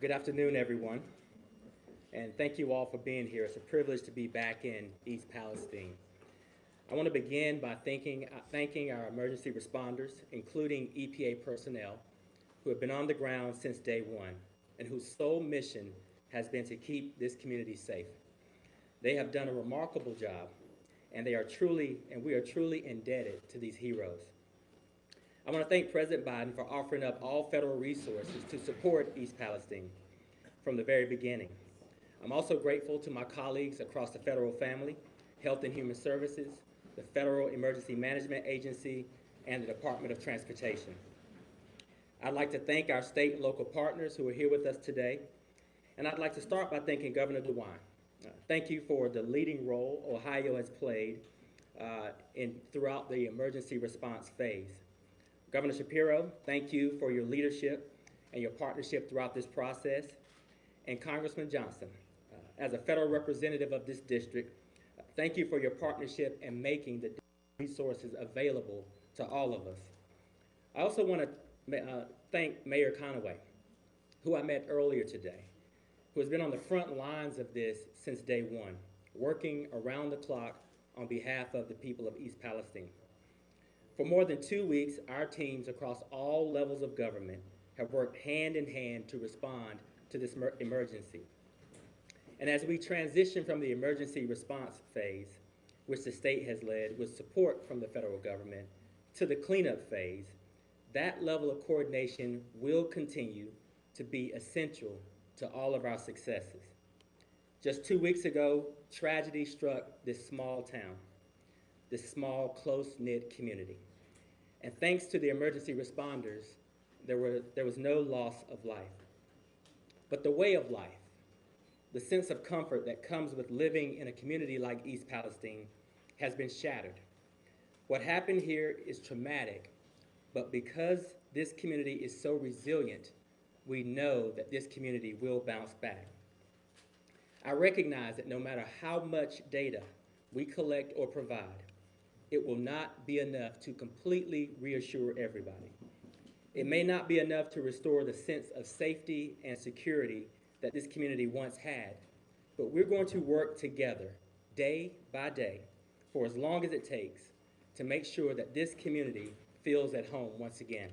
Good afternoon, everyone, and thank you all for being here. It's a privilege to be back in East Palestine. I want to begin by thanking our emergency responders, including EPA personnel, who have been on the ground since day one and whose sole mission has been to keep this community safe. They have done a remarkable job, and we are truly indebted to these heroes. I want to thank President Biden for offering up all federal resources to support East Palestine from the very beginning. I'm also grateful to my colleagues across the federal family, Health and Human Services, the Federal Emergency Management Agency, and the Department of Transportation. I'd like to thank our state and local partners who are here with us today, and I'd like to start by thanking Governor DeWine. Thank you for the leading role Ohio has played throughout the emergency response phase. Governor Shapiro, thank you for your leadership and your partnership throughout this process. And Congressman Johnson, as a federal representative of this district, thank you for your partnership in making the resources available to all of us. I also want to thank Mayor Conaway, who I met earlier today, who has been on the front lines of this since day one, working around the clock on behalf of the people of East Palestine. For more than 2 weeks, our teams across all levels of government have worked hand in hand to respond to this emergency. And as we transition from the emergency response phase, which the state has led with support from the federal government, to the cleanup phase, that level of coordination will continue to be essential to all of our successes. Just 2 weeks ago, tragedy struck this small town, this small, close-knit community. And thanks to the emergency responders, there was no loss of life. But the way of life, the sense of comfort that comes with living in a community like East Palestine, has been shattered. What happened here is traumatic, but because this community is so resilient, we know that this community will bounce back. I recognize that no matter how much data we collect or provide, it will not be enough to completely reassure everybody. It may not be enough to restore the sense of safety and security that this community once had, but we're going to work together day by day for as long as it takes to make sure that this community feels at home once again.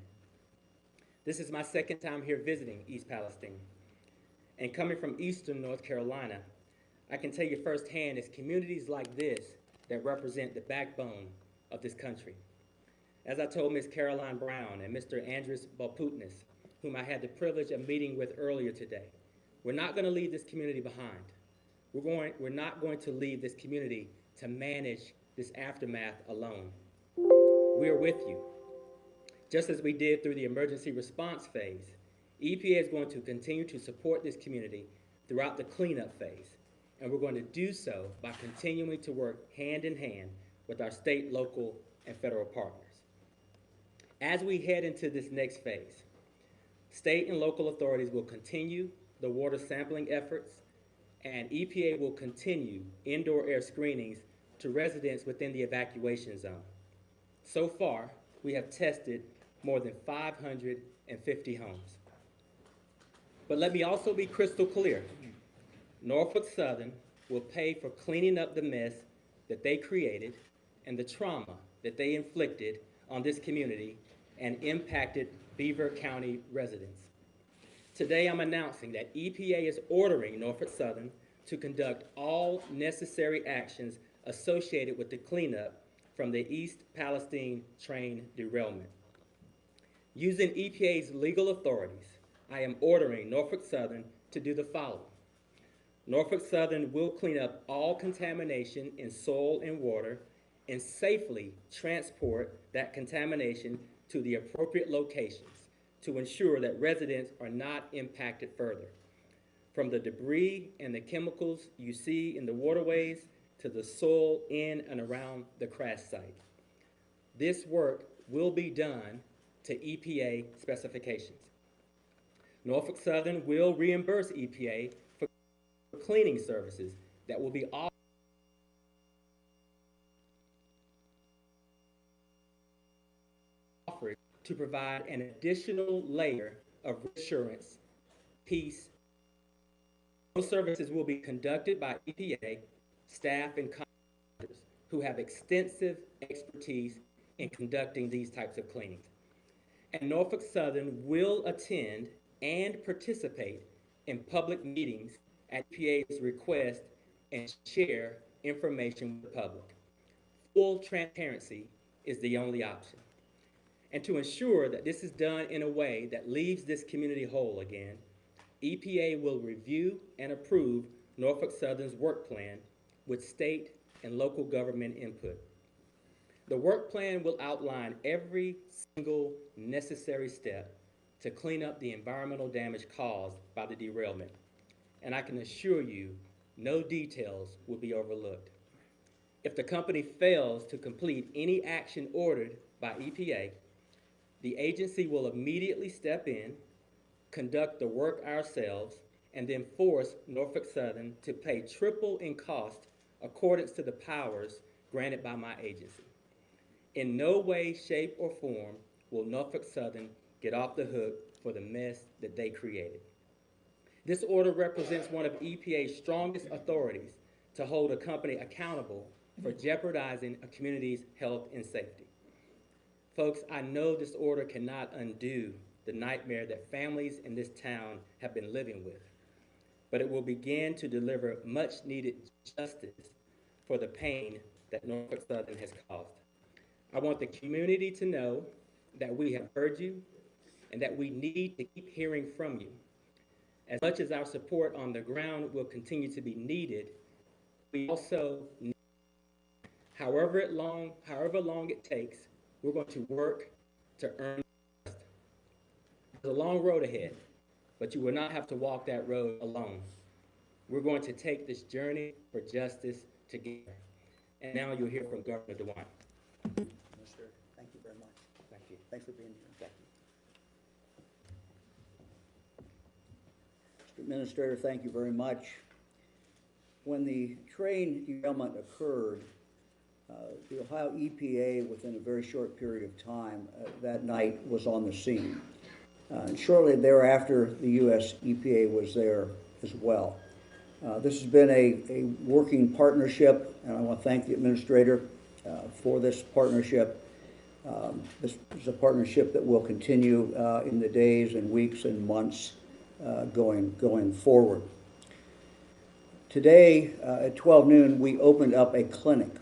This is my second time here visiting East Palestine, and coming from Eastern North Carolina, I can tell you firsthand it's communities like this that represent the backbone of this country. As I told Ms. Caroline Brown and Mr. Andres Balputnis, whom I had the privilege of meeting with earlier today, we're not going to leave this community behind. We're not going to leave this community to manage this aftermath alone. We are with you. Just as we did through the emergency response phase, EPA is going to continue to support this community throughout the cleanup phase, and we're going to do so by continuing to work hand in hand with our state, local, and federal partners. As we head into this next phase, state and local authorities will continue the water sampling efforts, and EPA will continue indoor air screenings to residents within the evacuation zone. So far, we have tested more than 550 homes. But let me also be crystal clear. Norfolk Southern will pay for cleaning up the mess that they created and the trauma that they inflicted on this community and impacted Beaver County residents. Today I'm announcing that EPA is ordering Norfolk Southern to conduct all necessary actions associated with the cleanup from the East Palestine train derailment. Using EPA's legal authorities, I am ordering Norfolk Southern to do the following. Norfolk Southern will clean up all contamination in soil and water and safely transport that contamination to the appropriate locations to ensure that residents are not impacted further. From the debris and the chemicals you see in the waterways to the soil in and around the crash site. This work will be done to EPA specifications. Norfolk Southern will reimburse EPA for cleaning services that will be offered to provide an additional layer of reassurance, peace, Those services will be conducted by EPA staff and contractors who have extensive expertise in conducting these types of cleanings. And Norfolk Southern will attend and participate in public meetings at EPA's request and share information with the public. Full transparency is the only option. And to ensure that this is done in a way that leaves this community whole again, EPA will review and approve Norfolk Southern's work plan with state and local government input. The work plan will outline every single necessary step to clean up the environmental damage caused by the derailment. And I can assure you, no details will be overlooked. If the company fails to complete any action ordered by EPA, the agency will immediately step in, conduct the work ourselves, and then force Norfolk Southern to pay triple in cost accordance to the powers granted by my agency. In no way, shape, or form will Norfolk Southern get off the hook for the mess that they created. This order represents one of EPA's strongest authorities to hold a company accountable for jeopardizing a community's health and safety. Folks, I know this order cannot undo the nightmare that families in this town have been living with, but it will begin to deliver much needed justice for the pain that Norfolk Southern has caused. I want the community to know that we have heard you and that we need to keep hearing from you. As much as our support on the ground will continue to be needed, we also need, however long it takes, we're going to work to earn trust. There's a long road ahead, but you will not have to walk that road alone. We're going to take this journey for justice together. And now you'll hear from Governor DeWine. Minister, thank you very much. Thank you. Thanks for being here. Thank you. Mr. Administrator, thank you very much. When the train derailment occurred, the Ohio EPA, within a very short period of time that night, was on the scene. And shortly thereafter, the U.S. EPA was there as well. This has been a working partnership, and I want to thank the Administrator for this partnership. This is a partnership that will continue in the days and weeks and months going forward. Today at 12 noon, we opened up a clinic.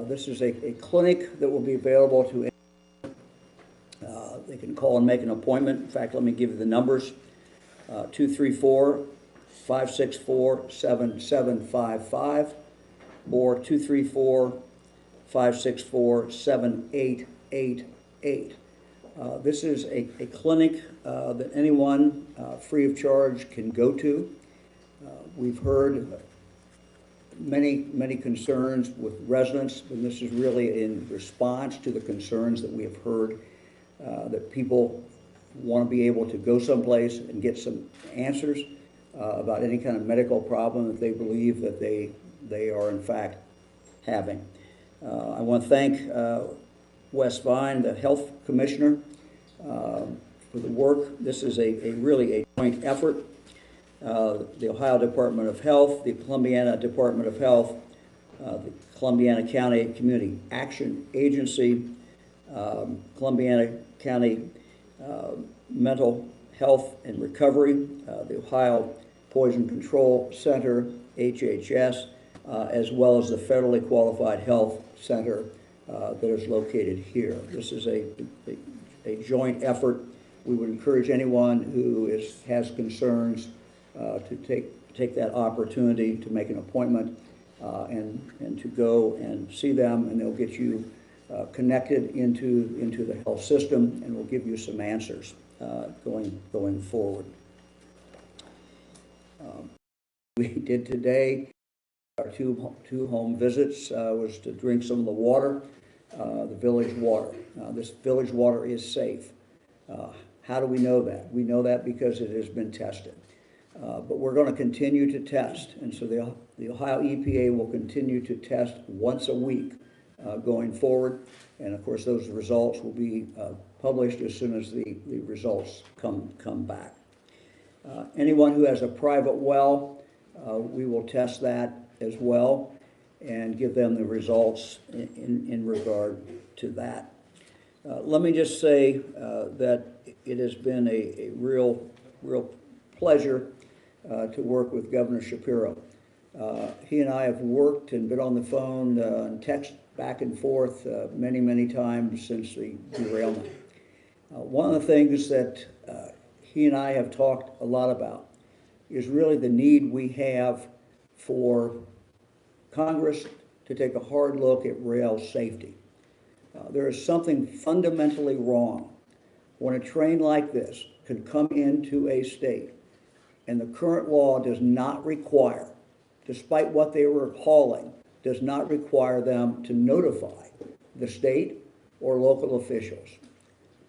This is a clinic that will be available to anyone. They can call and make an appointment. In fact, let me give you the numbers. 234-564-7755 or 234-564-7888. This is a clinic that anyone free of charge can go to. We've heard many concerns with residents, and this is really in response to the concerns that we have heard, that people want to be able to go someplace and get some answers about any kind of medical problem that they believe that they are in fact having. I want to thank Wes Vine, the Health Commissioner, for the work. This is really a joint effort. The Ohio Department of Health, the Columbiana Department of Health, the Columbiana County Community Action Agency, Columbiana County Mental Health and Recovery, the Ohio Poison Control Center, HHS, as well as the Federally Qualified Health Center that is located here. This is a joint effort. We would encourage anyone who has concerns to take that opportunity to make an appointment and to go and see them, and they'll get you connected into the health system, and will give you some answers going forward. We did today, our two home visits was to drink some of the water, the village water. This village water is safe. How do we know that? We know that because it has been tested. But we're going to continue to test, and so the Ohio EPA will continue to test once a week going forward, and of course those results will be published as soon as the results come back. Anyone who has a private well, we will test that as well and give them the results in regard to that. Let me just say that it has been a real pleasure to work with Governor Shapiro. He and I have worked and been on the phone and text back and forth many times since the derailment. One of the things that he and I have talked a lot about is really the need we have for Congress to take a hard look at rail safety. There is something fundamentally wrong when a train like this can come into a state and the current law does not require, despite what they were hauling, does not require them to notify the state or local officials.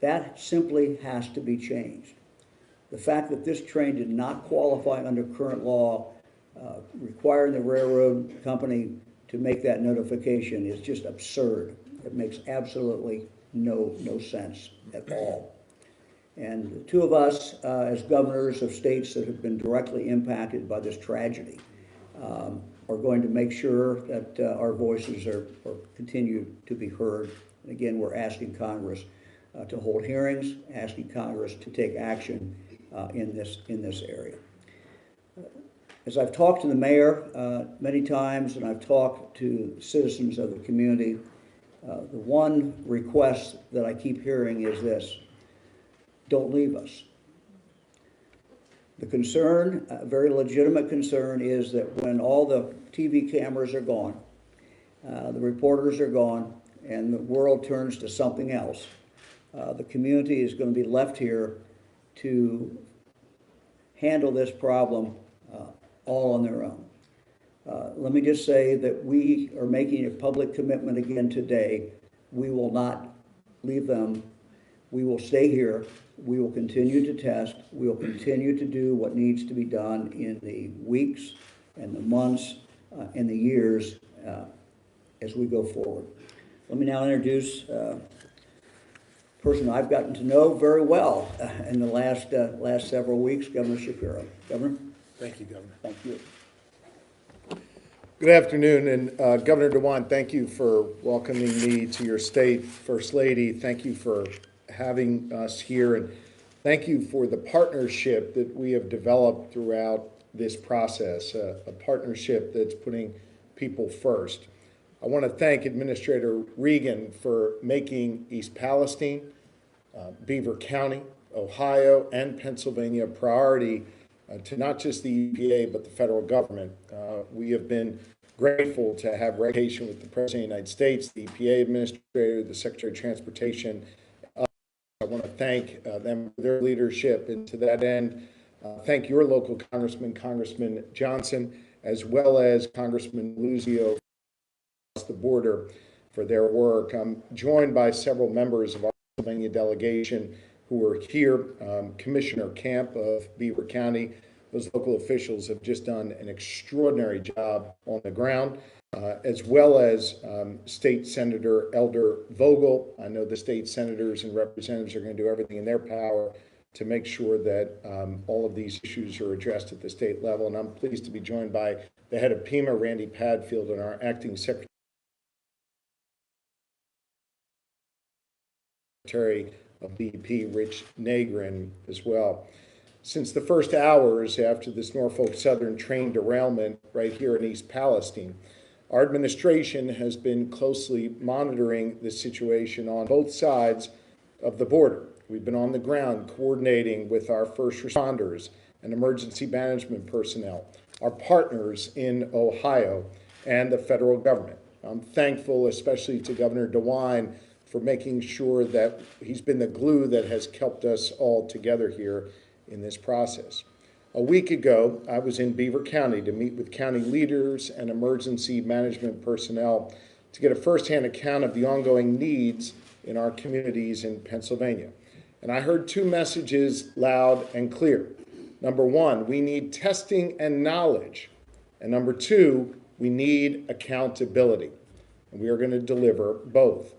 That simply has to be changed. The fact that this train did not qualify under current law, requiring the railroad company to make that notification is just absurd. It makes absolutely no sense at all. And the two of us, as governors of states that have been directly impacted by this tragedy, are going to make sure that our voices are continue to be heard. And again, we're asking Congress to hold hearings, asking Congress to take action in this area. As I've talked to the mayor many times, and I've talked to citizens of the community, the one request that I keep hearing is this: don't leave us. The concern, a very legitimate concern, is that when all the TV cameras are gone, the reporters are gone, and the world turns to something else, the community is going to be left here to handle this problem all on their own. Let me just say that we are making a public commitment again today. We will not leave them. We will stay here. We will continue to test. We will continue to do what needs to be done in the weeks and the months and the years as we go forward. Let me now introduce a person I've gotten to know very well in the last several weeks, Governor Shapiro. Governor? Thank you, Governor. Thank you. Good afternoon, and Governor DeWine, thank you for welcoming me to your state. First Lady, thank you for having us here, and thank you for the partnership that we have developed throughout this process, a partnership that's putting people first. I want to thank Administrator Regan for making East Palestine, Beaver County, Ohio, and Pennsylvania a priority to not just the EPA, but the federal government. We have been grateful to have recognition with the President of the United States, the EPA Administrator, the Secretary of Transportation. I want to thank them for their leadership, and to that end, thank your local Congressman, Congressman Johnson, as well as Congressman Luzio across the border for their work. I'm joined by several members of our Pennsylvania delegation who are here. Commissioner Camp of Beaver County. Those local officials have just done an extraordinary job on the ground, as well as State Senator Elder Vogel. I know the state senators and representatives are going to do everything in their power to make sure that all of these issues are addressed at the state level. And I'm pleased to be joined by the head of PEMA, Randy Padfield, and our acting Secretary of DEP, Rich Nagrin, as well. Since the first hours after this Norfolk Southern train derailment right here in East Palestine, our administration has been closely monitoring the situation on both sides of the border. We've been on the ground coordinating with our first responders and emergency management personnel, our partners in Ohio, and the federal government. I'm thankful, especially to Governor DeWine, for making sure that he's been the glue that has kept us all together here in this process. A week ago, I was in Beaver County to meet with county leaders and emergency management personnel to get a firsthand account of the ongoing needs in our communities in Pennsylvania. And I heard two messages loud and clear. Number one, we need testing and knowledge. And number two, we need accountability. And we are going to deliver both.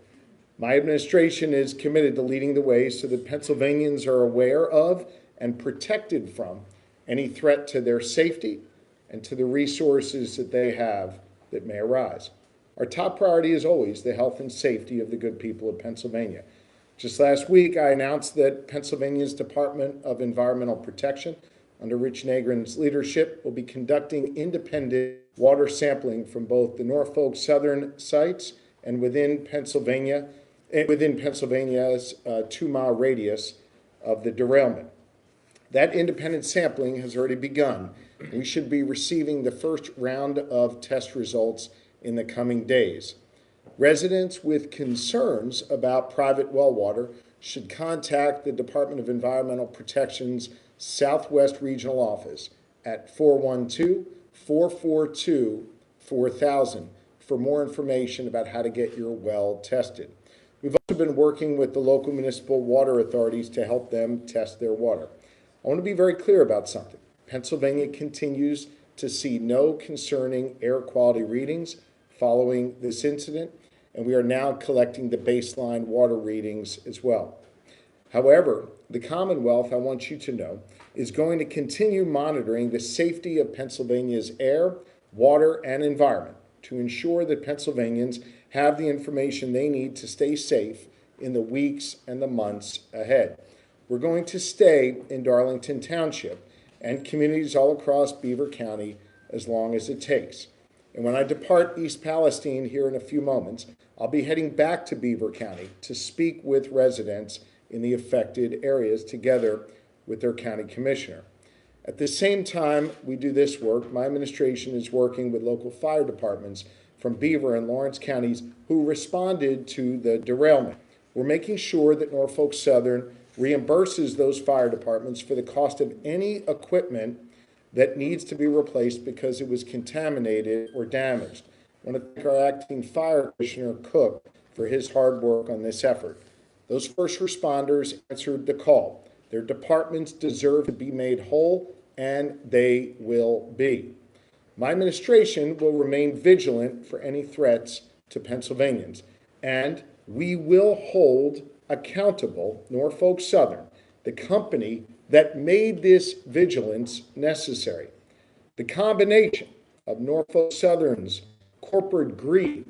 My administration is committed to leading the way so that Pennsylvanians are aware of and protected from any threat to their safety and to the resources that they have that may arise. Our top priority is always the health and safety of the good people of Pennsylvania. Just last week, I announced that Pennsylvania's Department of Environmental Protection, under Rich Nagrin's leadership, will be conducting independent water sampling from both the Norfolk southern sites and within Pennsylvania's 2-mile radius of the derailment. That independent sampling has already begun. We should be receiving the first round of test results in the coming days. Residents with concerns about private well water should contact the Department of Environmental Protection's Southwest Regional Office at 412-442-4000 for more information about how to get your well tested. We've also been working with the local municipal water authorities to help them test their water. I want to be very clear about something. Pennsylvania continues to see no concerning air quality readings following this incident, and we are now collecting the baseline water readings as well. However, the Commonwealth, I want you to know, is going to continue monitoring the safety of Pennsylvania's air, water, and environment to ensure that Pennsylvanians have the information they need to stay safe in the weeks and the months ahead. We're going to stay in Darlington Township and communities all across Beaver County as long as it takes. And when I depart East Palestine here in a few moments, I'll be heading back to Beaver County to speak with residents in the affected areas together with their county commissioner. At the same time we do this work, my administration is working with local fire departments from Beaver and Lawrence counties who responded to the derailment. We're making sure that Norfolk Southern reimburses those fire departments for the cost of any equipment that needs to be replaced because it was contaminated or damaged. I want to thank our acting fire commissioner, Cook, for his hard work on this effort. Those first responders answered the call. Their departments deserve to be made whole, and they will be. My administration will remain vigilant for any threats to Pennsylvanians, and we will hold accountable Norfolk Southern, the company that made this vigilance necessary. The combination of Norfolk Southern's corporate greed,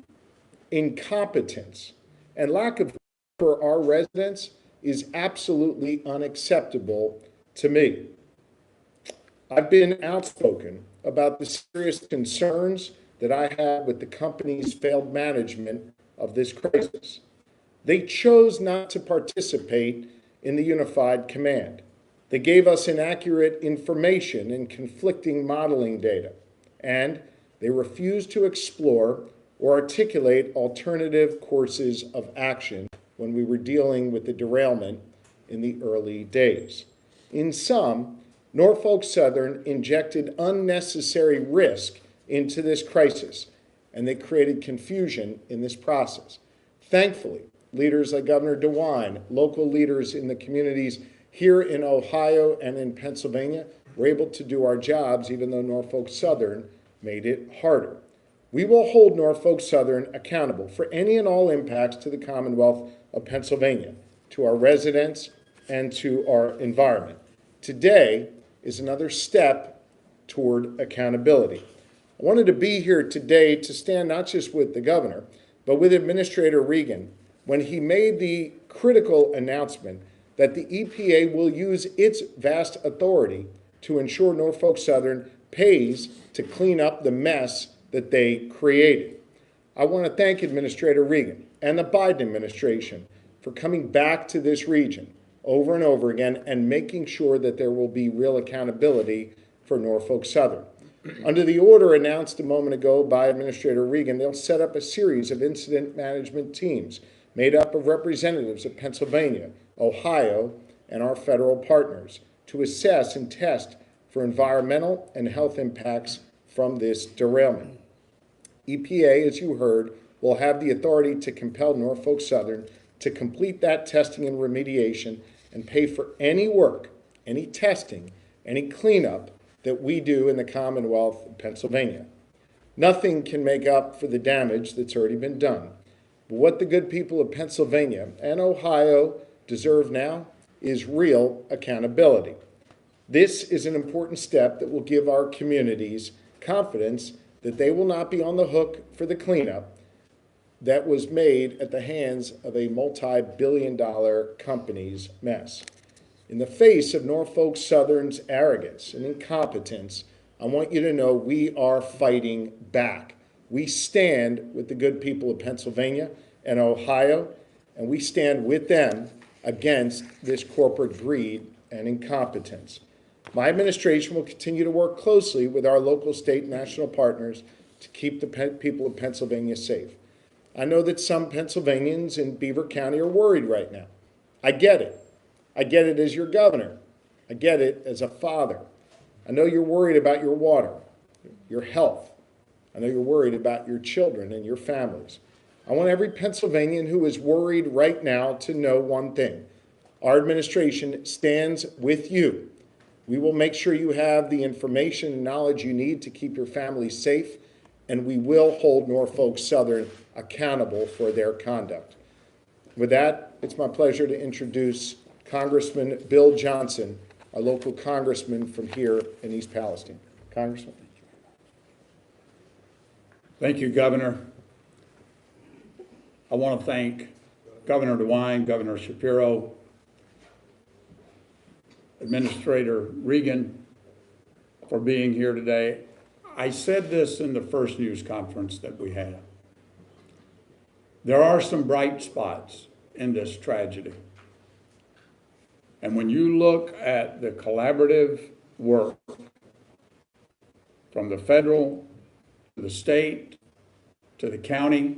incompetence, and lack of for our residents is absolutely unacceptable to me. I've been outspoken about the serious concerns that I have with the company's failed management of this crisis. They chose not to participate in the unified command. They gave us inaccurate information and conflicting modeling data, and they refused to explore or articulate alternative courses of action when we were dealing with the derailment in the early days. In sum, Norfolk Southern injected unnecessary risk into this crisis, and they created confusion in this process. Thankfully, leaders like Governor DeWine, local leaders in the communities here in Ohio and in Pennsylvania were able to do our jobs even though Norfolk Southern made it harder. We will hold Norfolk Southern accountable for any and all impacts to the Commonwealth of Pennsylvania, to our residents, and to our environment. Today is another step toward accountability. I wanted to be here today to stand not just with the governor, but with Administrator Regan when he made the critical announcement that the EPA will use its vast authority to ensure Norfolk Southern pays to clean up the mess that they created. I want to thank Administrator Regan and the Biden administration for coming back to this region over and over again and making sure that there will be real accountability for Norfolk Southern. Under the order announced a moment ago by Administrator Regan, they'll set up a series of incident management teams made up of representatives of Pennsylvania, Ohio, and our federal partners to assess and test for environmental and health impacts from this derailment. EPA, as you heard, will have the authority to compel Norfolk Southern to complete that testing and remediation and pay for any work, any testing, any cleanup that we do in the Commonwealth of Pennsylvania. Nothing can make up for the damage that's already been done. But what the good people of Pennsylvania and Ohio deserve now is real accountability. This is an important step that will give our communities confidence that they will not be on the hook for the cleanup that was made at the hands of a multi-billion-dollar company's mess. In the face of Norfolk Southern's arrogance and incompetence, I want you to know we are fighting back. We stand with the good people of Pennsylvania and Ohio, and we stand with them against this corporate greed and incompetence. My administration will continue to work closely with our local, state, and national partners to keep the people of Pennsylvania safe. I know that some Pennsylvanians in Beaver County are worried right now. I get it. I get it as your governor. I get it as a father. I know you're worried about your water, your health. I know you're worried about your children and your families. I want every Pennsylvanian who is worried right now to know one thing. Our administration stands with you. We will make sure you have the information and knowledge you need to keep your family safe, and we will hold Norfolk Southern accountable for their conduct. With that, it's my pleasure to introduce Congressman Bill Johnson, our local congressman from here in East Palestine. Congressman. Thank you, Governor. I want to thank Governor DeWine, Governor Shapiro, Administrator Regan for being here today. I said this in the first news conference that we had. There are some bright spots in this tragedy. And when you look at the collaborative work from the federal to the state to the county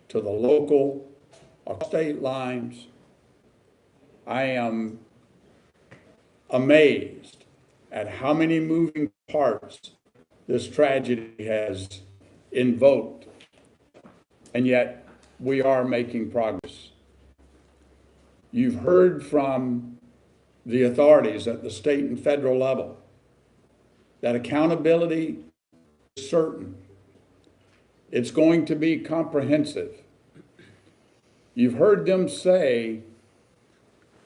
to the local, across state lines, I am amazed at how many moving parts this tragedy has invoked, and yet we are making progress. You've heard from the authorities at the state and federal level that accountability is certain. It's going to be comprehensive. You've heard them say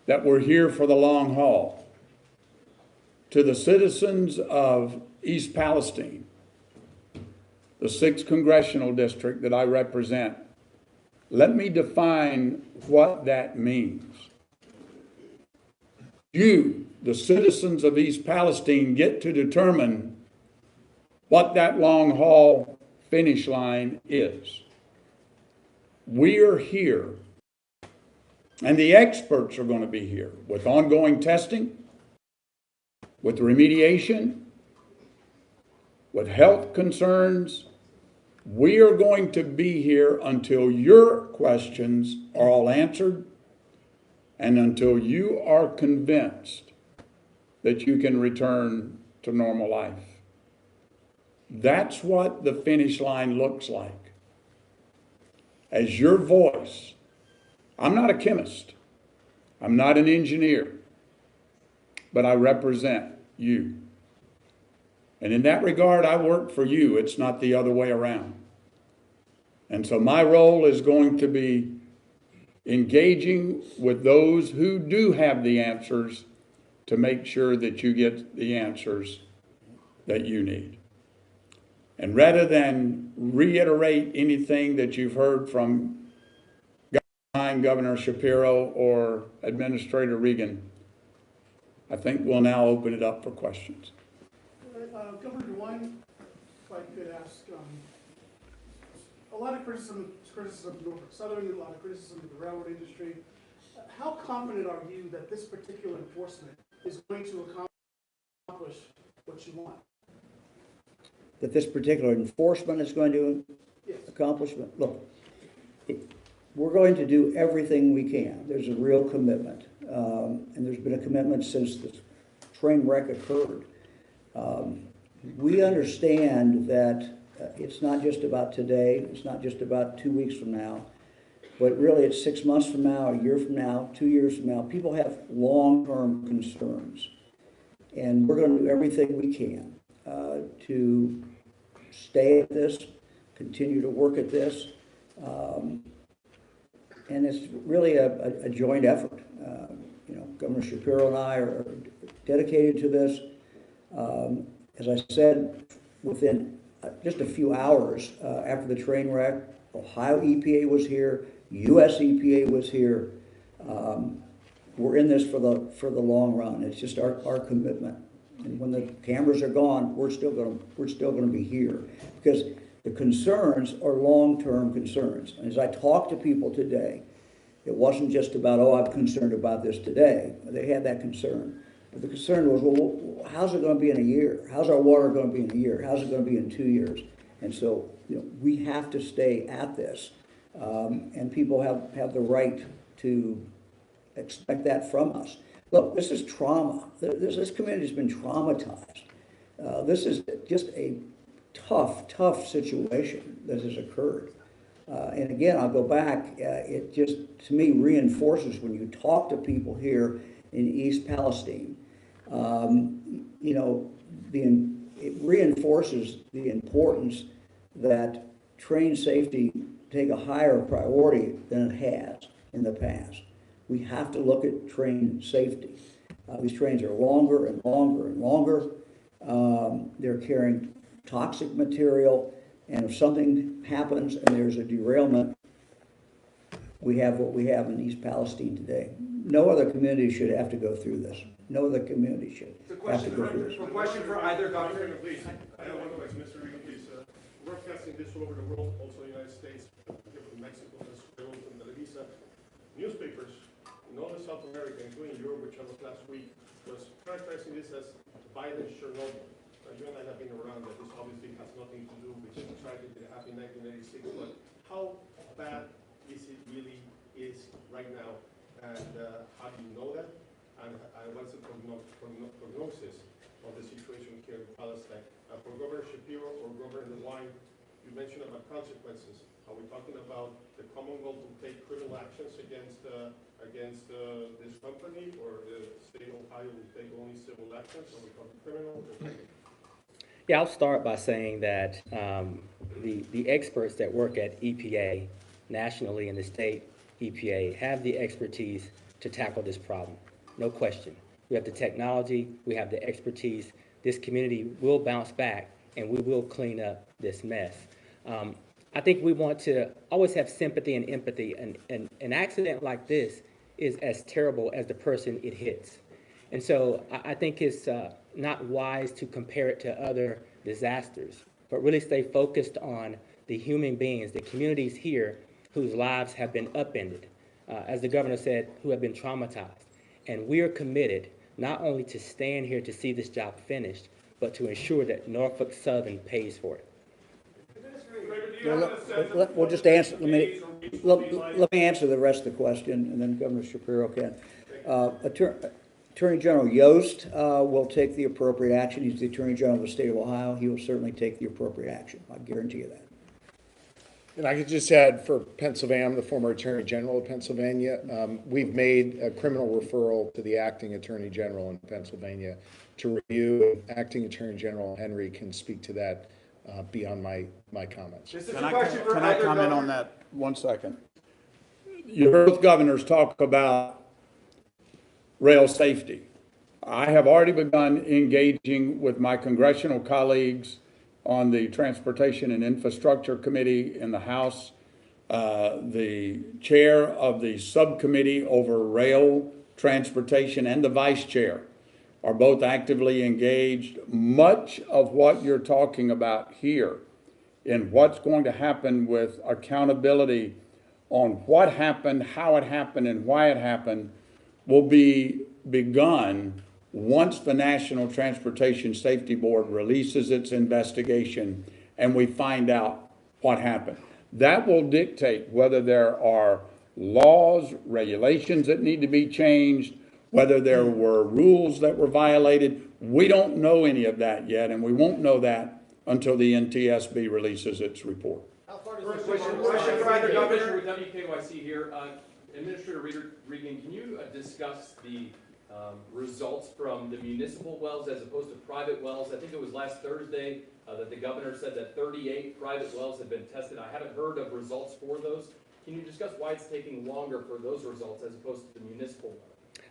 that we're here for the long haul. To the citizens of East Palestine, the 6th congressional district that I represent, let me define what that means. You, the citizens of East Palestine, get to determine what that long haul finish line is. We are here, and the experts are going to be here with ongoing testing, with remediation, with health concerns. We are going to be here until your questions are all answered and until you are convinced that you can return to normal life. That's what the finish line looks like. As your voice, I'm not a chemist, I'm not an engineer, but I represent you. And in that regard, I work for you. It's not the other way around. And so my role is going to be engaging with those who do have the answers to make sure that you get the answers that you need. And rather than reiterate anything that you've heard from Governor Shapiro or Administrator Regan, I think we'll now open it up for questions. Governor DeWine, if I could ask, a lot of criticism of Norfolk Southern, a lot of criticism of the railroad industry. How confident are you that this particular enforcement is going to accomplish what you want? That this particular enforcement is going to accomplish? Look, we're going to do everything we can. There's a real commitment. And there's been a commitment since the train wreck occurred. We understand that it's not just about today, it's not just about 2 weeks from now, but really it's 6 months from now, a year from now, 2 years from now. People have long-term concerns. And we're going to do everything we can to stay at this, continue to work at this. And it's really a joint effort. Governor Shapiro and I are dedicated to this. As I said, within just a few hours after the train wreck, Ohio EPA was here, US EPA was here. We're in this for the long run. It's just our commitment. And when the cameras are gone, we're still gonna be here, because the concerns are long-term concerns. And as I talk to people today, it wasn't just about, oh, I'm concerned about this today. They had that concern. But the concern was, well, how's it gonna be in a year? How's our water gonna be in a year? How's it gonna be in 2 years? And so, we have to stay at this. And people have the right to expect that from us. Look, this is trauma. This community's been traumatized. This is just a tough situation that has occurred. And again, I'll go back, it just, to me, reinforces when you talk to people here in East Palestine, it reinforces the importance that train safety take a higher priority than it has in the past. We have to look at train safety. These trains are longer and longer and longer. They're carrying toxic material, and if something happens and there's a derailment, we have what we have in East Palestine today. No other community should have to go through this. No other community should have to go through this. A question for either governor. Please, I have one question, Mr. Regan, please. We're broadcasting this all over the world, also the United States, Mexico, Venezuela, and Televisa. Newspapers in all of South America, including Europe, which I was last week, was characterizing this as Biden's Chernobyl. You and I have been around that. This obviously has nothing to do with the tragedy that happened in 1986, but how bad is it really right now? And how do you know that? And what's the prognosis of the situation here in Palestine? For Governor Shapiro or Governor DeWine, you mentioned about consequences. Are we talking about the Commonwealth will take criminal actions against this company, or the state of Ohio will take only civil actions? Are we talking criminal or civil? Yeah, I'll start by saying that the experts that work at EPA nationally and the state EPA have the expertise to tackle this problem. No question. We have the technology, we have the expertise. This community will bounce back, and we will clean up this mess. I think we want to always have sympathy and empathy. And an accident like this is as terrible as the person it hits. And so I think it's not wise to compare it to other disasters, but really stay focused on the human beings, the communities here whose lives have been upended, as the governor said, who have been traumatized. And we are committed not only to stand here to see this job finished, but to ensure that Norfolk Southern pays for it. We'll just answer. Let me answer the rest of the question, and then Governor Shapiro can. Attorney General Yost will take the appropriate action. He's the Attorney General of the state of Ohio. He will certainly take the appropriate action. I guarantee you that. And I could just add, for Pennsylvania, I'm the former Attorney General of Pennsylvania. We've made a criminal referral to the Acting Attorney General in Pennsylvania to review. Acting Attorney General Henry can speak to that beyond my comments. This is Can a I question for comment either on governor. that 1 second? You heard both governors talk about rail safety. I have already begun engaging with my congressional colleagues on the Transportation and Infrastructure Committee in the House. The chair of the subcommittee over rail transportation and the vice chair are both actively engaged. Much of what you're talking about here in what's going to happen with accountability on what happened, how it happened, and why it happened will be begun once the National Transportation Safety Board releases its investigation and we find out what happened. That will dictate whether there are laws, regulations that need to be changed, whether there were rules that were violated. We don't know any of that yet, and we won't know that until the NTSB releases its report. Question for either governor. With WKYC here, Administrator Regan, can you discuss the results from the municipal wells as opposed to private wells? I think it was last Thursday that the governor said that 38 private wells had been tested. I haven't heard of results for those. Can you discuss why it's taking longer for those results as opposed to the municipal wells?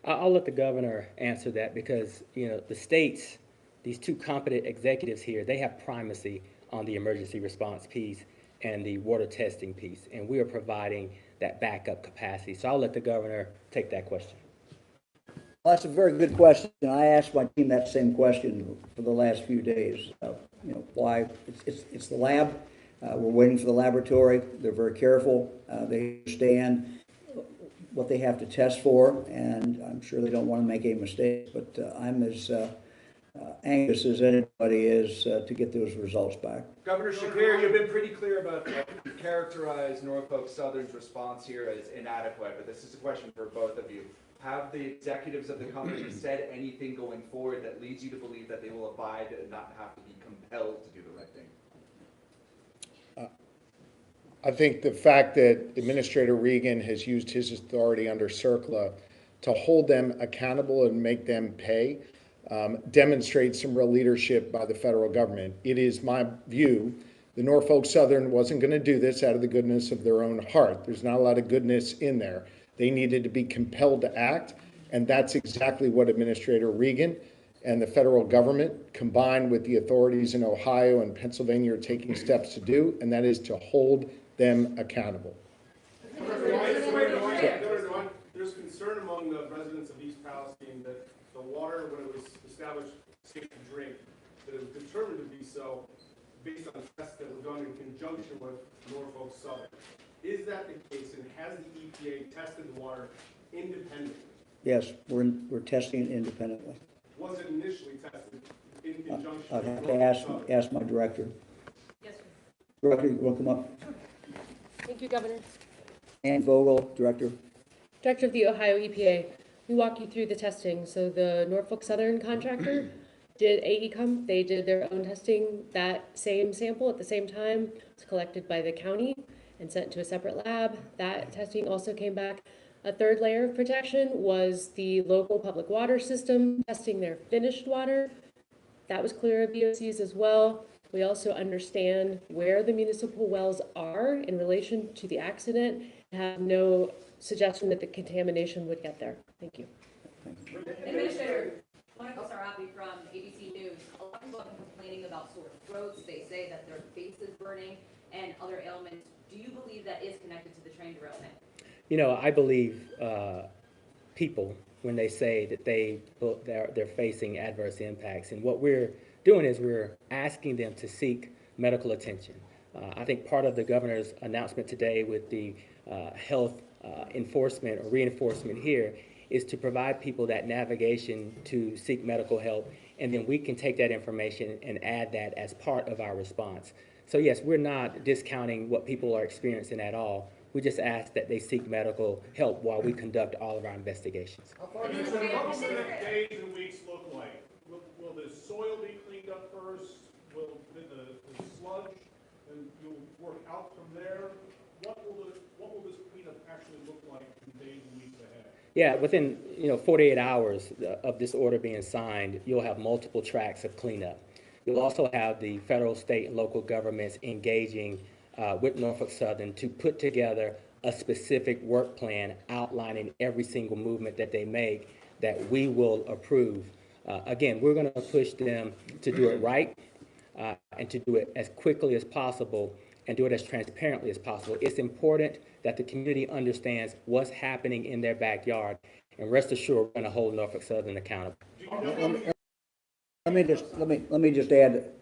I'll let the governor answer that because, the states, these two competent executives here, they have primacy on the emergency response piece and the water testing piece, and we are providing that backup capacity. So I'll let the governor take that question. Well, that's a very good question. I asked my team that same question for the last few days. Why? It's the lab. We're waiting for the laboratory. They're very careful. They understand what they have to test for, and I'm sure they don't want to make a mistake, but I'm as anxious as anybody is to get those results back. Governor Shapiro, you've been pretty clear about you characterize Norfolk Southern's response here as inadequate, but this is a question for both of you. Have the executives of the company said anything going forward that leads you to believe that they will abide and not have to be compelled to do the right thing? I think the fact that Administrator Regan has used his authority under CERCLA to hold them accountable and make them pay demonstrates some real leadership by the federal government. It is my view the Norfolk Southern wasn't going to do this out of the goodness of their own heart. There's not a lot of goodness in there. They needed to be compelled to act, and that's exactly what Administrator Regan and the federal government, combined with the authorities in Ohio and Pennsylvania, are taking steps to do, and that is to hold them accountable. There's concern among the residents of East Palestine that the water, when it was established safe to drink, that it was determined to be so based on tests that were done in conjunction with Norfolk Southern. Is that the case, and has the EPA tested the water independently? Yes, we're testing it independently. Was it initially tested in conjunction I'd with have to Norfolk Southern? ask my director. Yes, sir. Director, you want to come up? Thank you, Governor. Ann Vogel, Director. Director of the Ohio EPA, we walk you through the testing. So the Norfolk Southern contractor did AECOM. They did their own testing. That same sample at the same time was collected by the county and sent to a separate lab. That testing also came back. A third layer of protection was the local public water system testing their finished water. That was clear of VOCs as well. We also understand where the municipal wells are in relation to the accident and have no suggestion that the contamination would get there. Thank you. Administrator Michael S from ABC News. A lot of people have been complaining about sore throats. They say that their face is burning and other ailments. Do you believe that is connected to the train derailment? I believe people when they say that they're facing adverse impacts. And what we're doing is we're asking them to seek medical attention. I think part of the governor's announcement today with the health enforcement or reinforcement here is to provide people that navigation to seek medical help, and then we can take that information and add that as part of our response. So yes, we're not discounting what people are experiencing at all. We just ask that they seek medical help while we conduct all of our investigations. What will the next days and weeks look like? Will the soil be cleaned up first? Will the sludge, and you'll work out from there? What will this cleanup actually look like in days and weeks ahead? Yeah, within 48 hours of this order being signed, you'll have multiple tracks of cleanup. You'll also have the federal, state, and local governments engaging with Norfolk Southern to put together a specific work plan outlining every single movement that they make that we will approve. Again, we're going to push them to do it right and to do it as quickly as possible and do it as transparently as possible. It's important that the community understands what's happening in their backyard, and rest assured we're going to hold Norfolk Southern accountable. Let me just add.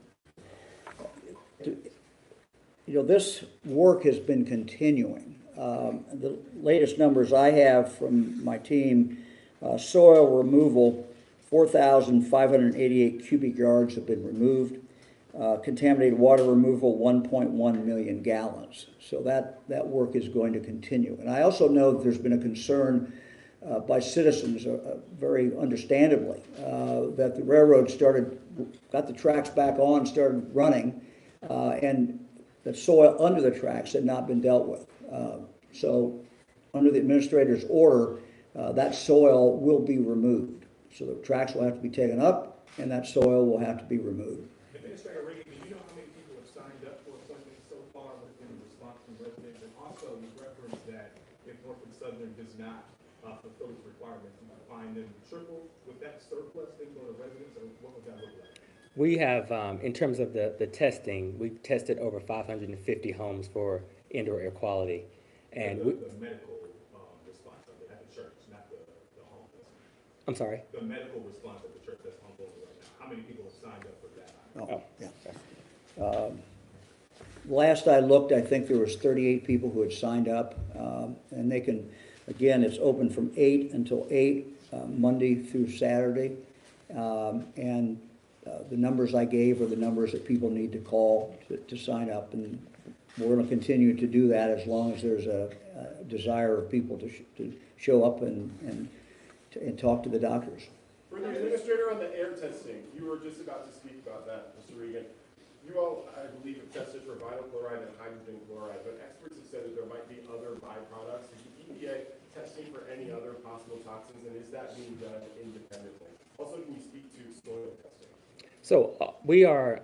This work has been continuing. The latest numbers I have from my team, soil removal, 4,588 cubic yards have been removed. Contaminated water removal, 1.1 million gallons. So that work is going to continue. And I also know that there's been a concern by citizens, very understandably, that the railroad got the tracks back on, started running, and the soil under the tracks had not been dealt with. So under the administrator's order, that soil will be removed. So the tracks will have to be taken up, and that soil will have to be removed. Administrator Regan, do you know how many people have signed up for appointments so far within response from residents? And also, you referenced that if Norfolk Southern does not fulfill its requirements? Do you find them triple with that surplus they go to residents, or what would that look like? We have, in terms of the testing, we've tested over 550 homes for indoor air quality. And The medical response of it at the church, not the homeless. I'm sorry? The medical response at the church that's ongoing right now. How many people have signed up for that? Oh, yeah. Last I looked, I think there was 38 people who had signed up, and they can, again, it's open from 8 until 8, Monday through Saturday. And the numbers I gave are the numbers that people need to call to sign up, and we're going to continue to do that as long as there's a desire of people to show up and talk to the doctors. For the administrator on the air testing, you were just about to speak about that, Mr. Regan. You all, I believe, have tested for vinyl chloride and hydrogen chloride, but experts have said that there might be other byproducts. Is the EPA testing for any other possible toxins, and is that being done independently? Also, can you speak to soil testing? So we are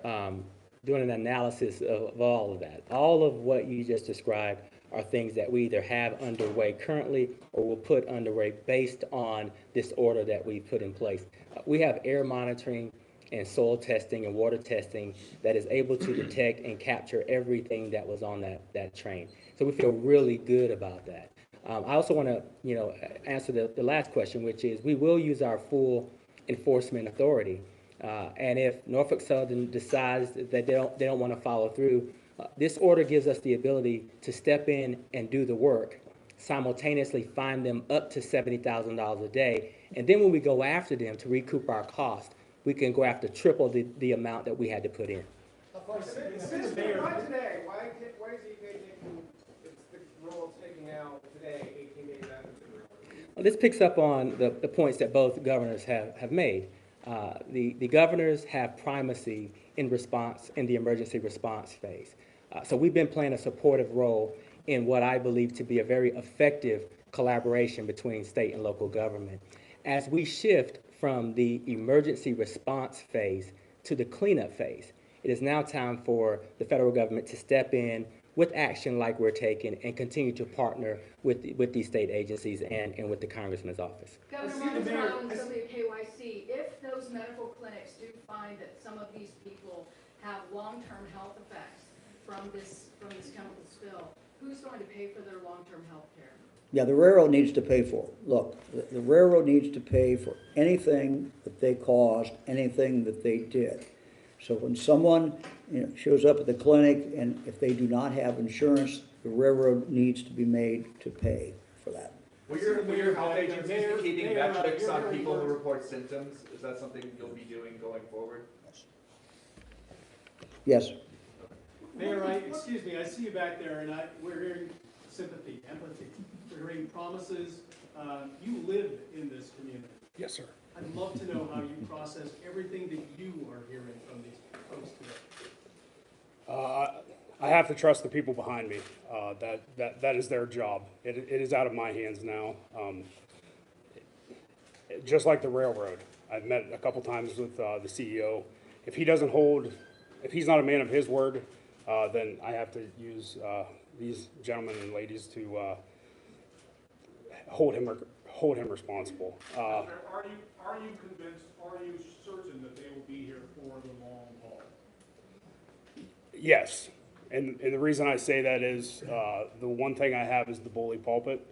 doing an analysis of all of that. All of what you just described are things that we either have underway currently or will put underway based on this order that we put in place. We have air monitoring and soil testing and water testing that is able to detect and capture everything that was on that train. So we feel really good about that. I also want to, answer the last question, which is we will use our full enforcement authority. And if Norfolk Southern decides that they don't want to follow through, this order gives us the ability to step in and do the work, simultaneously fine them up to $70,000 a day. And then when we go after them to recoup our cost, we can go after triple the amount that we had to put in. Why today? Why is EPA taking the role of taking out today, 18 days after the railroad? Well, this picks up on the points that both governors have made. The governors have primacy in the emergency response phase. So we've been playing a supportive role in what I believe to be a very effective collaboration between state and local government. As we shift from the emergency response phase to the cleanup phase, it is now time for the federal government to step in with action like we're taking and continue to partner with these state agencies and with the Congressman's office. Governor Ron Brown, WKYC, if those medical clinics do find that some of these people have long-term health effects from this chemical spill, who's going to pay for their long-term health care? Yeah, the railroad needs to pay for it. Look, the railroad needs to pay for anything that they caused, anything that they did. So when someone shows up at the clinic and if they do not have insurance, the railroad needs to be made to pay for that. Will your health agencies be keeping metrics on people who report symptoms? Is that something you'll be doing going forward? Yes. Mayor, excuse me, I see you back there, and we're hearing sympathy, empathy. We're hearing promises. You live in this community. Yes, sir. I'd love to know how you process everything that you are hearing from these folks today. I have to trust the people behind me. That is their job. It is out of my hands now. Just like the railroad, I've met a couple times with the CEO. If he's not a man of his word, then I have to use these gentlemen and ladies to hold him responsible. Are you convinced, are you certain that they will be here for the long haul? Yes, and the reason I say that is the one thing I have is the bully pulpit,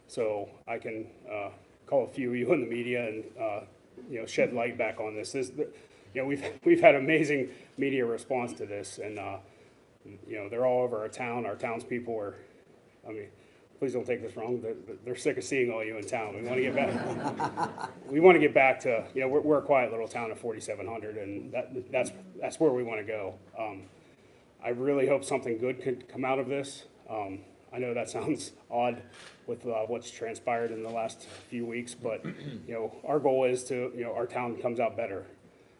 so I can call a few of you in the media and shed light back on this. We've had amazing media response to this, and they're all over our town. Our townspeople are, please don't take this wrong. They're sick of seeing all you in town. We want to get back. We want to get back to we're a quiet little town of 4,700, and that's where we want to go. I really hope something good could come out of this. I know that sounds odd with what's transpired in the last few weeks, but our goal is to our town comes out better,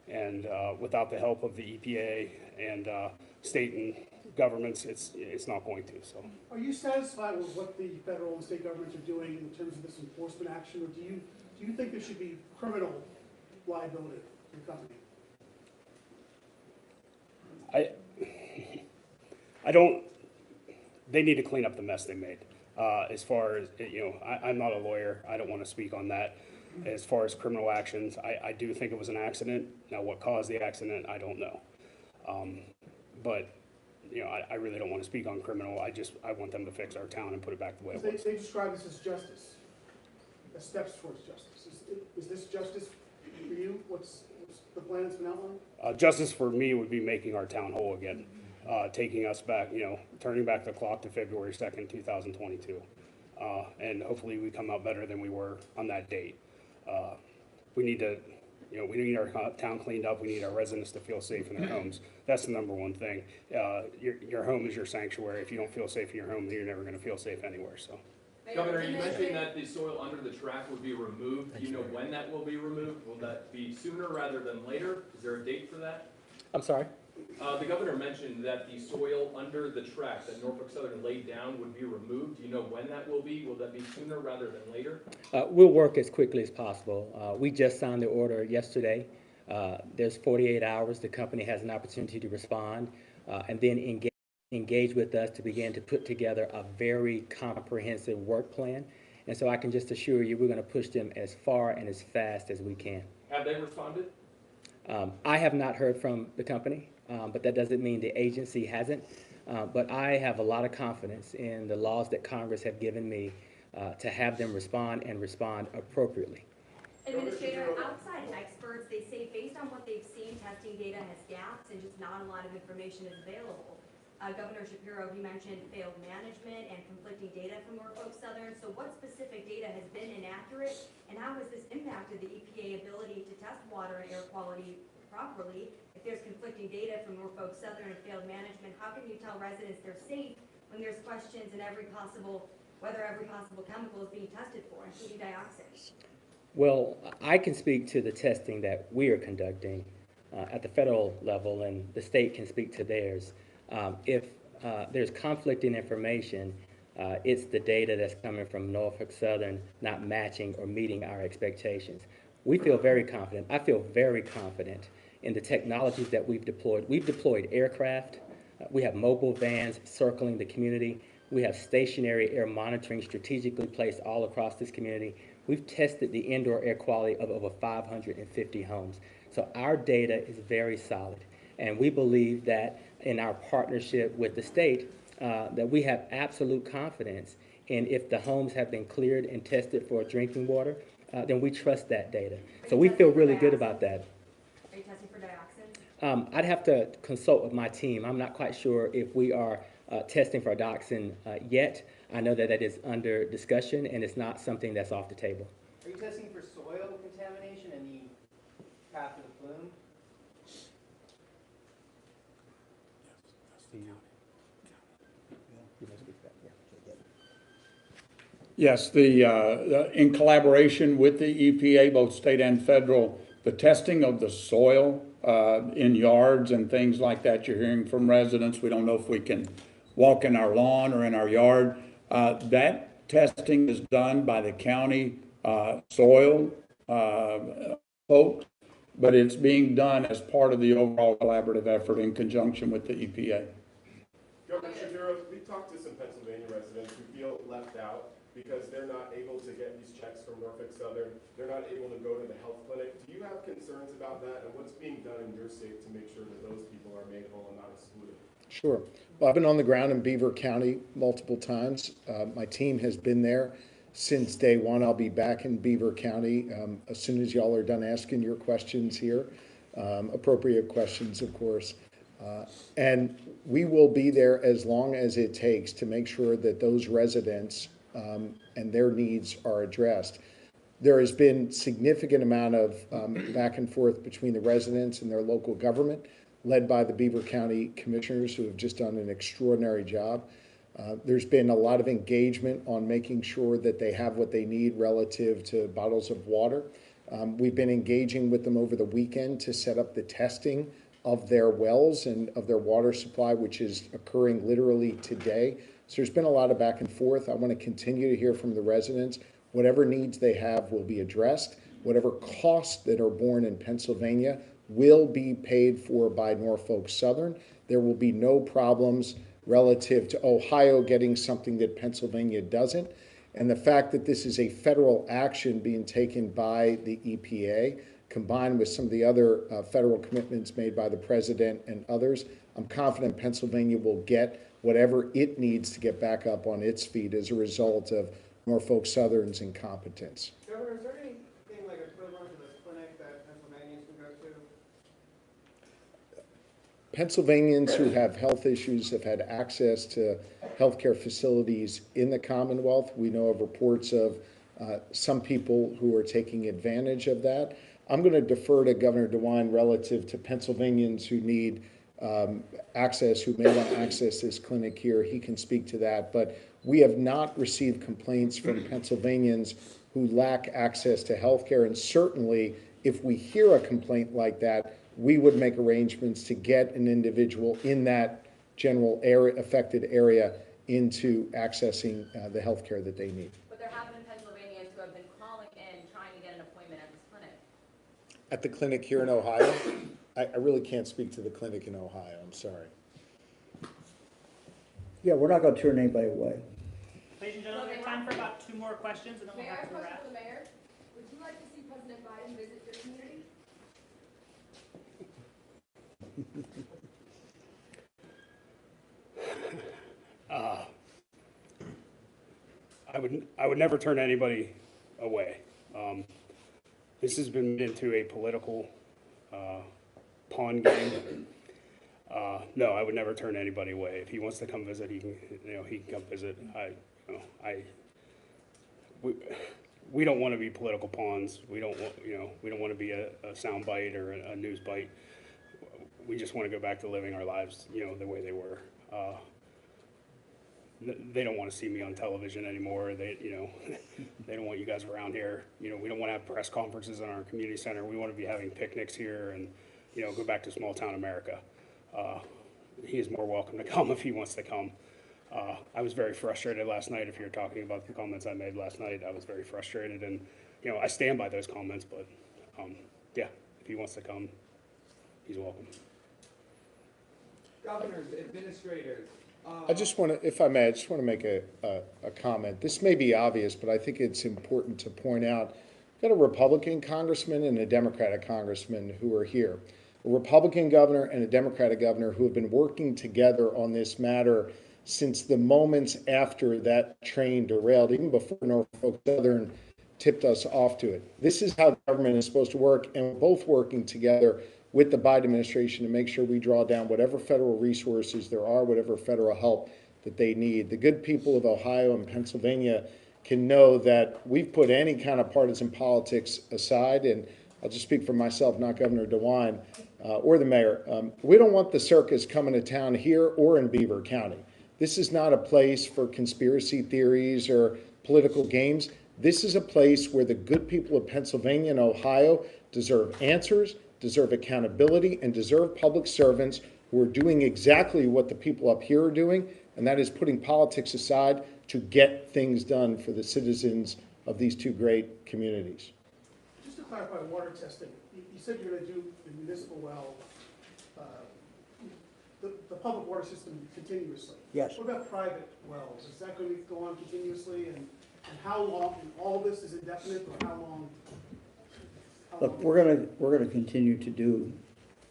and without the help of the EPA and state and governments, it's not going to. So, are you satisfied with what the federal and state governments are doing in terms of this enforcement action, or do you think there should be criminal liability for the company? I don't. They need to clean up the mess they made. As far as, I'm not a lawyer. I don't want to speak on that. As far as criminal actions, I do think it was an accident. Now, what caused the accident, I don't know. But, I really don't want to speak on criminal. I want them to fix our town and put it back the way it was. They describe this as justice, as steps towards justice. Is this justice for you? What's the plan that's been outlined? Justice for me would be making our town whole again, taking us back, turning back the clock to February 2nd, 2022. And hopefully we come out better than we were on that date. We need to, we need our town cleaned up. We need our residents to feel safe in their homes. That's the number one thing. Your home is your sanctuary. If you don't feel safe in your home, then you're never going to feel safe anywhere. So. Governor, you mentioned that the soil under the track would be removed. Do you know when that will be removed? Will that be sooner rather than later? Is there a date for that? I'm sorry? The governor mentioned that the soil under the track that Norfolk Southern laid down would be removed. Do you know when that will be? Will that be sooner rather than later? We'll work as quickly as possible. We just signed the order yesterday. There's 48 hours. The company has an opportunity to respond and then engage with us to begin to put together a very comprehensive work plan. And so I can just assure you we're going to push them as far and as fast as we can. Have they responded? I have not heard from the company, but that doesn't mean the agency hasn't. But I have a lot of confidence in the laws that Congress have given me to have them respond and respond appropriately. Administrator, outside experts, they say based on what they've seen, testing data has gaps and just not a lot of information is available. Governor Shapiro, he mentioned failed management and conflicting data from Norfolk Southern. So what specific data has been inaccurate, and how has this impacted the EPA ability to test water and air quality properly? If there's conflicting data from Norfolk Southern and failed management, how can you tell residents they're safe when there's questions in whether every possible chemical is being tested for, including dioxin? Well, I can speak to the testing that we are conducting at the federal level, and the state can speak to theirs. If there's conflicting information, it's the data that's coming from Norfolk Southern not matching or meeting our expectations. We feel very confident. I feel very confident in the technologies that we've deployed. We've deployed aircraft. We have mobile vans circling the community. We have stationary air monitoring strategically placed all across this community. We've tested the indoor air quality of over 550 homes. So our data is very solid. And we believe that in our partnership with the state, that we have absolute confidence in if the homes have been cleared and tested for drinking water, then we trust that data. So we feel really good about that. Are you testing for dioxin? I'd have to consult with my team. I'm not quite sure if we are testing for dioxin yet. I know that that is under discussion and it's not something that's off the table. Are you testing for soil contamination and the path of the plume? Yes, in collaboration with the EPA, both state and federal, the testing of the soil in yards and things like that, you're hearing from residents, we don't know if we can walk in our lawn or in our yard. That testing is done by the county soil folks, but it's being done as part of the overall collaborative effort in conjunction with the EPA. Governor Shapiro, we talked to some Pennsylvania residents who feel left out because they're not able to get these checks from Norfolk Southern. They're not able to go to the health clinic. Do you have concerns about that, and what's being done in your state to make sure that those people are made whole and not excluded? Sure. Well, I've been on the ground in Beaver County multiple times. My team has been there since day one. I'll be back in Beaver County as soon as y'all are done asking your questions here, appropriate questions, of course. And we will be there as long as it takes to make sure that those residents and their needs are addressed. There has been significant amount of back and forth between the residents and their local government, led by the Beaver County commissioners who have just done an extraordinary job. There's been a lot of engagement on making sure that they have what they need relative to bottles of water. We've been engaging with them over the weekend to set up the testing of their wells and of their water supply, which is occurring literally today. So there's been a lot of back and forth. I want to continue to hear from the residents. Whatever needs they have will be addressed. Whatever costs that are borne in Pennsylvania will be paid for by Norfolk Southern. There will be no problems relative to Ohio getting something that Pennsylvania doesn't. And the fact that this is a federal action being taken by the EPA, combined with some of the other federal commitments made by the president and others, I'm confident Pennsylvania will get whatever it needs to get back up on its feet as a result of Norfolk Southern's incompetence. Governor, is there anything like equivalent to this clinic that Pennsylvanians can go to? Pennsylvanians who have health issues have had access to healthcare facilities in the Commonwealth. We know of reports of some people who are taking advantage of that. I'm going to defer to Governor DeWine relative to Pennsylvanians who need access, who may want to access this clinic here. He can speak to that. But we have not received complaints from Pennsylvanians who lack access to healthcare. And certainly, if we hear a complaint like that, we would make arrangements to get an individual in that general area, affected area, into accessing the health care that they need. But there have been Pennsylvanians who have been calling in trying to get an appointment at this clinic. At the clinic here in Ohio, I really can't speak to the clinic in Ohio, I'm sorry. Yeah, we're not going to turn anybody away. Ladies and gentlemen, we have time for about 2 more questions, and then we'll have to wrap. The mayor, would you like to see President Biden visit your community? I would never turn anybody away. This has been made into a political pawn game. No, I would never turn anybody away. If he wants to come visit, he can come visit. We don't want to be political pawns. We don't want to be a sound bite or a news bite. We just want to go back to living our lives, the way they were. They don't want to see me on television anymore. They don't want you guys around here. We don't want to have press conferences in our community center. We want to be having picnics here and, go back to small town America. He is more welcome to come if he wants to come. I was very frustrated last night. If you're talking about the comments I made last night, I was very frustrated, and I stand by those comments. But yeah, if he wants to come, he's welcome. Governors, administrators. I just want to, if I may, I just want to make a comment. This may be obvious, but I think it's important to point out. We've got a Republican congressman and a Democratic congressman who are here. A Republican governor and a Democratic governor who have been working together on this matter since the moments after that train derailed, even before Norfolk Southern tipped us off to it. This is how government is supposed to work, and we're both working together with the Biden administration to make sure we draw down whatever federal resources there are, whatever federal help that they need. The good people of Ohio and Pennsylvania can know that we've put any kind of partisan politics aside, and I'll just speak for myself, not Governor DeWine or the mayor. We don't want the circus coming to town here or in Beaver County. This is not a place for conspiracy theories or political games. This is a place where the good people of Pennsylvania and Ohio deserve answers, deserve accountability, and deserve public servants who are doing exactly what the people up here are doing, and that is putting politics aside to get things done for the citizens of these two great communities. Just to clarify water testing, you said you're going to do the municipal well, the public water system continuously. Yes. What about private wells? Is that going to go on continuously, and how long? And all this is indefinite, or how long? Look, we're gonna continue to do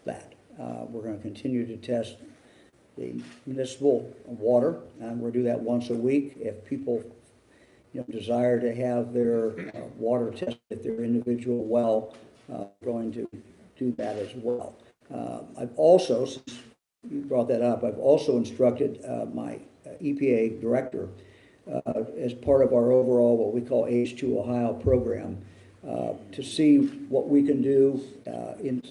that. We're gonna continue to test the municipal water, and we'll do that once a week. If people, desire to have their water tested at their individual well, going to do that as well. I've also, since you brought that up, I've also instructed my EPA director as part of our overall what we call H2 Ohio program. To see what we can do in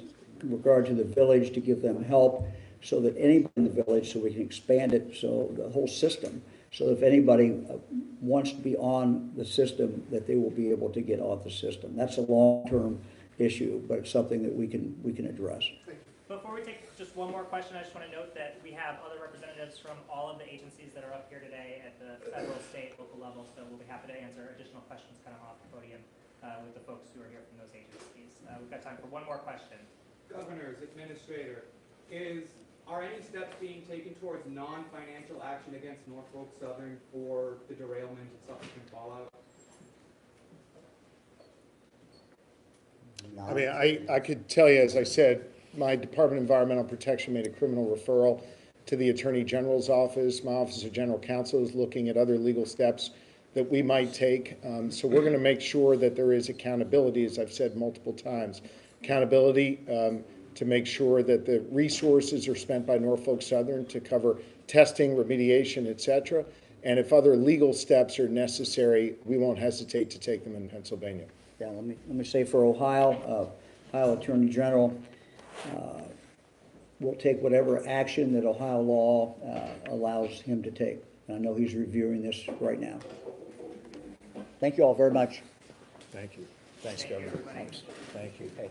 regard to the village to give them help so that anybody in the village, so we can expand it, so the whole system, so if anybody wants to be on the system, that they will be able to get off the system. That's a long-term issue, but it's something that we can address. Before we take just one more question, I just want to note that we have other representatives from all of the agencies that are up here today at the federal, state, local level, so we'll be happy to answer additional questions kind of off the podium. With the folks who are here from those agencies. We've got time for one more question. Governors, administrator, is Are any steps being taken towards non-financial action against Norfolk Southern for the derailment and subsequent fallout? I mean, I could tell you, as I said, my Department of Environmental Protection made a criminal referral to the Attorney General's office. My Office of General Counsel is looking at other legal steps that we might take. So we're going to make sure that there is accountability, as I've said multiple times. Accountability to make sure that the resources are spent by Norfolk Southern to cover testing, remediation, et cetera. And if other legal steps are necessary, we won't hesitate to take them in Pennsylvania. Yeah, let me say for Ohio, Ohio Attorney General will take whatever action that Ohio law allows him to take. And I know he's reviewing this right now. Thank you all very much. Thank you. Thanks, Governor. Thanks. Thank you. Hey.